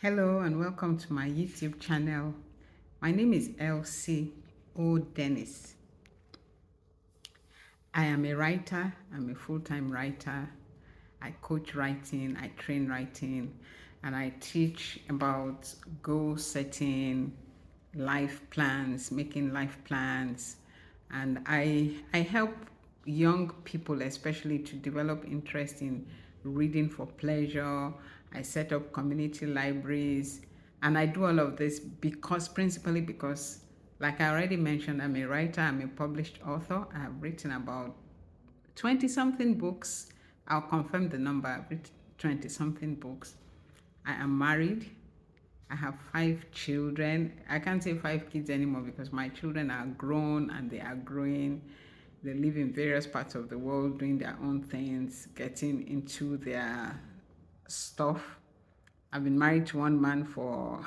Hello and welcome to my YouTube channel. My name is Elsie O. Dennis. I am a writer. I'm a full-time writer. I coach writing, I train writing, and I teach about goal setting, life plans, making life plans, and I help young people especially to develop interest in reading for pleasure. I set up community libraries, and I do all of this principally because, like I already mentioned, I'm a writer, I'm a published author. I have written about 20 something books. I'll confirm the number. I've written 20 something books. I am married. I have 5 children. I can't say 5 kids anymore because my children are grown and they are growing. They live in various parts of the world doing their own things, getting into their stuff. I've been married to one man for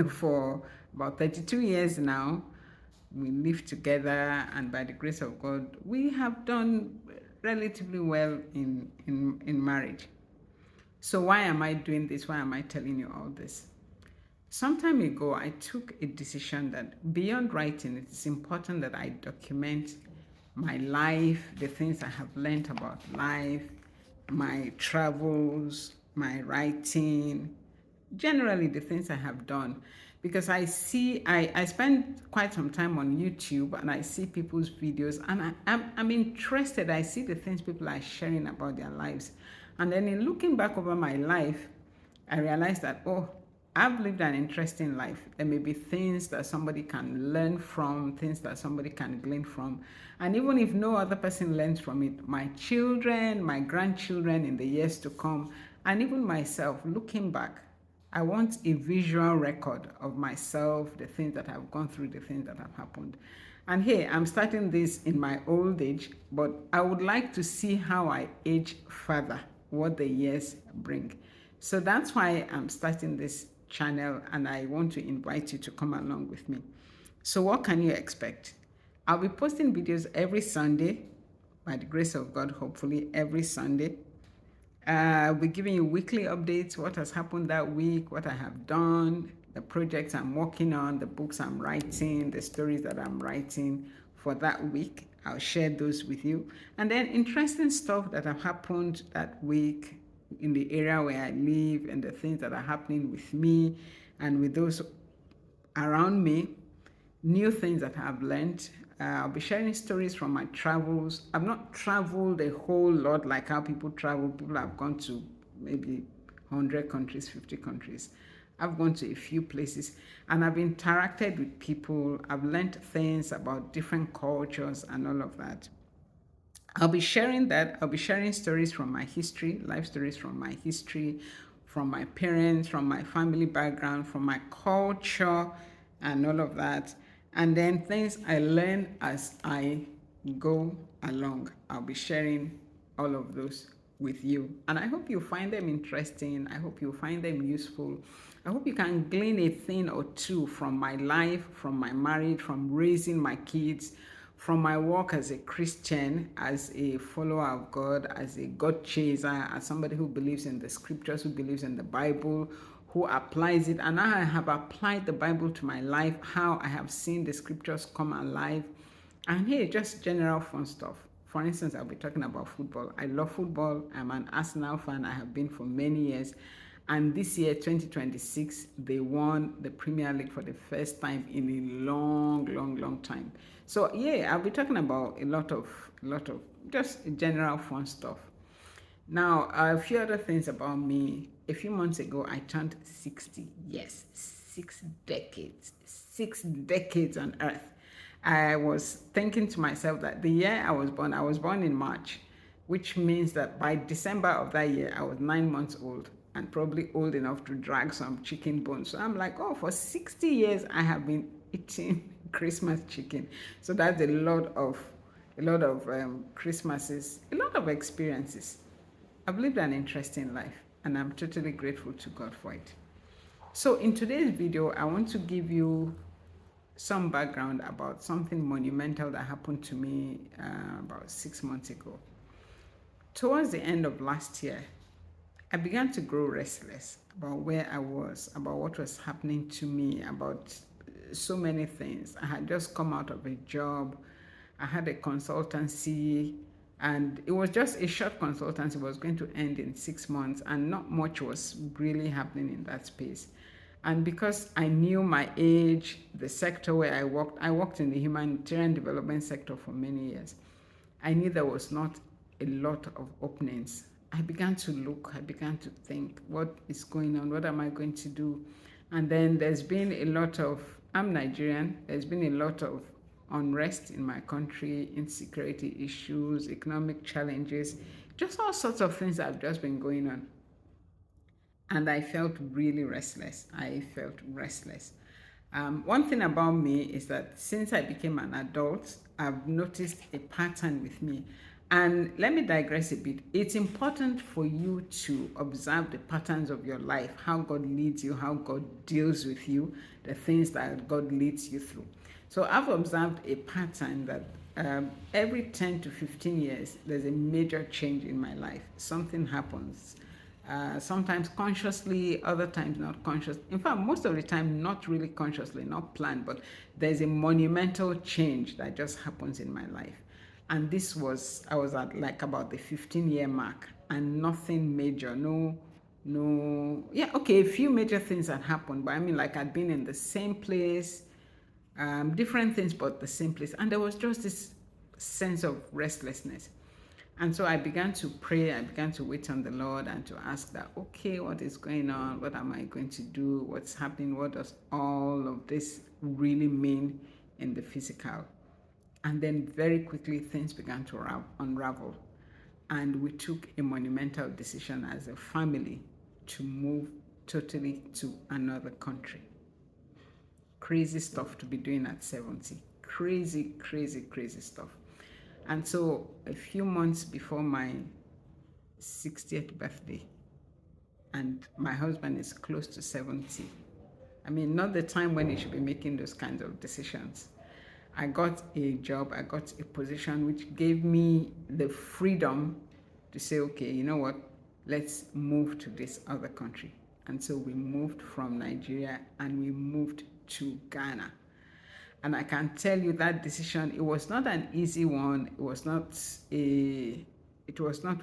for about 32 years now. We live together, and by the grace of God, we have done relatively well in marriage. So why am I doing this? Why am I telling you all this? Some time ago, I took a decision that beyond writing, it is important that I document my life, the things I have learned about life, my travels, my writing, generally the things I have done. Because I spend quite some time on YouTube and I see people's videos and I'm interested. I see the things people are sharing about their lives. And then in looking back over my life, I realized that, oh, I've lived an interesting life. There may be things that somebody can learn from, things that somebody can glean from. And even if no other person learns from it, my children, my grandchildren in the years to come, and even myself, looking back, I want a visual record of myself, the things that I've gone through, the things that have happened. And hey, I'm starting this in my old age, but I would like to see how I age further, what the years bring. So that's why I'm starting this channel and I want to invite you to come along with me. So what can you expect? I'll be posting videos every Sunday, by the grace of God, hopefully every Sunday. I'll be giving you weekly updates, what has happened that week, what I have done, the projects I'm working on, the books I'm writing, the stories that I'm writing for that week. I'll share those with you. And then interesting stuff that have happened that week in the area where I live and the things that are happening with me and with those around me, new things that I've learned. I'll be sharing stories from my travels. I've not traveled a whole lot like how people travel. People have gone to maybe 100 countries, 50 countries. I've gone to a few places and I've interacted with people. I've learned things about different cultures and all of that. I'll be sharing that. I'll be sharing stories from my history, life stories from my history, from my parents, from my family background, from my culture, and all of that. And then things I learn as I go along. I'll be sharing all of those with you. And I hope you find them interesting. I hope you find them useful. I hope you can glean a thing or two from my life, from my marriage, from raising my kids, from my work as a Christian, as a follower of God, as a God chaser, as somebody who believes in the scriptures, who believes in the Bible, who applies it. And I have applied the Bible to my life, how I have seen the scriptures come alive. And hey, just general fun stuff. For instance, I'll be talking about football. I love football. I'm an Arsenal fan. I have been for many years. And this year, 2026, they won the Premier League for the first time in a long time. So yeah, I'll be talking about a lot of just general fun stuff. Now, a few other things about me. A few months ago, I turned 60. Yes, 6 decades. 6 decades on earth. I was thinking to myself that the year I was born in March, which means that by December of that year, I was 9 months old and probably old enough to drag some chicken bones. So I'm like, oh, for 60 years, I have been eating Christmas chicken. So that's a lot of Christmases, a lot of experiences. I've lived an interesting life and I'm totally grateful to God for it. So in today's video, I want to give you some background about something monumental that happened to me about 6 months ago. Towards the end of last year, I began to grow restless about where I was, about what was happening to me, about so many things. I had just come out of a job. I had a consultancy, and it was just a short consultancy. It was going to end in 6 months, and not much was really happening in that space. And because I knew my age, the sector where I worked in the humanitarian development sector for many years. I knew there was not a lot of openings. I began to look, I began to think, what is going on? What am I going to do? And then there's been a lot of, I'm Nigerian, there's been a lot of unrest in my country, insecurity issues, economic challenges, just all sorts of things that have just been going on. And I felt really restless. I felt restless. One thing about me is that since I became an adult, I've noticed a pattern with me. And let me digress a bit. It's important for you to observe the patterns of your life, how God leads you, how God deals with you, the things that God leads you through. So I've observed a pattern that every 10 to 15 years, there's a major change in my life. Something happens. Sometimes consciously, other times not conscious. In fact, most of the time, not really consciously, not planned, but there's a monumental change that just happens in my life. And this was, I was at like about the 15-year mark, and nothing major, yeah, okay, a few major things had happened, but I mean, like I'd been in the same place, different things, but the same place. And there was just this sense of restlessness. And so I began to pray, I began to wait on the Lord and to ask that, okay, what is going on? What am I going to do? What's happening? What does all of this really mean in the physical? And then very quickly things began to unravel. And we took a monumental decision as a family to move totally to another country. Crazy stuff to be doing at 70. Crazy, crazy, crazy stuff. And so a few months before my 60th birthday, and my husband is close to 70. I mean, not the time when he should be making those kinds of decisions. I got a job, I got a position which gave me the freedom to say, okay, you know what, let's move to this other country. And so we moved from Nigeria and we moved to Ghana. And I can tell you that decision, it was not an easy one. It was not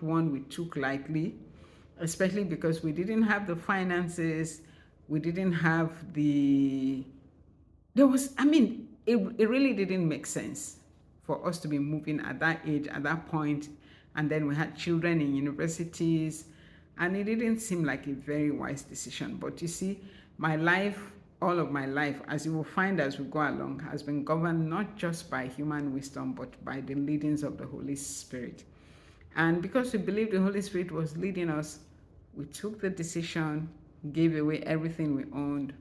one we took lightly, especially because we didn't have the finances. We didn't have it really didn't make sense for us to be moving at that age, at that point. And then we had children in universities, and it didn't seem like a very wise decision. But you see, my life, all of my life, as you will find as we go along, has been governed not just by human wisdom, but by the leadings of the Holy Spirit. And because we believed the Holy Spirit was leading us, we took the decision, gave away everything we owned,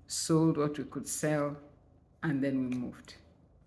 sold what we could sell, and then we moved.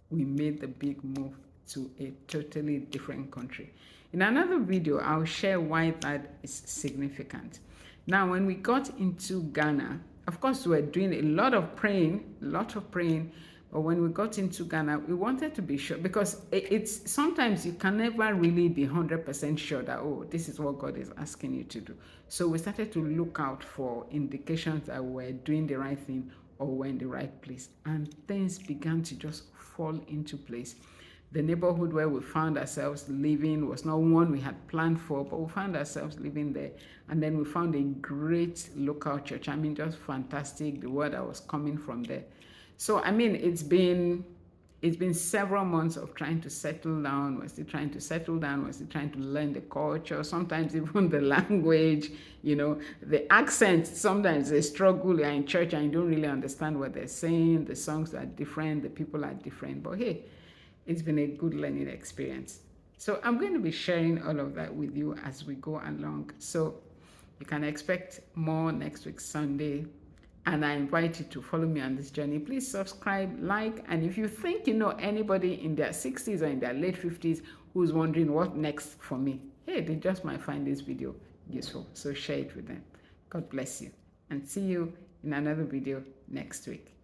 We made the big move to a totally different country. In another video, I'll share why that is significant. Now, when we got into Ghana, of course, we were doing a lot of praying, but when we got into Ghana, we wanted to be sure, because it's sometimes you can never really be 100% sure that, oh, this is what God is asking you to do. So we started to look out for indications that we're doing the right thing or we're in the right place. And things began to just fall into place. The neighborhood where we found ourselves living was not one we had planned for, but we found ourselves living there. And then we found a great local church. I mean, just fantastic, the word that was coming from there. So, I mean, it's been several months of trying to settle down. We're still trying to settle down. We're still trying to learn the culture, sometimes even the language, the accent. Sometimes they struggle. You're in church and you don't really understand what they're saying. The songs are different. The people are different. But hey, it's been a good learning experience. So I'm going to be sharing all of that with you as we go along. So you can expect more next week, Sunday. And I invite you to follow me on this journey. Please subscribe, like, and if you think you know anybody in their 60s or in their late 50s who's wondering what next for me, hey, they just might find this video useful. So share it with them. God bless you. And see you in another video next week.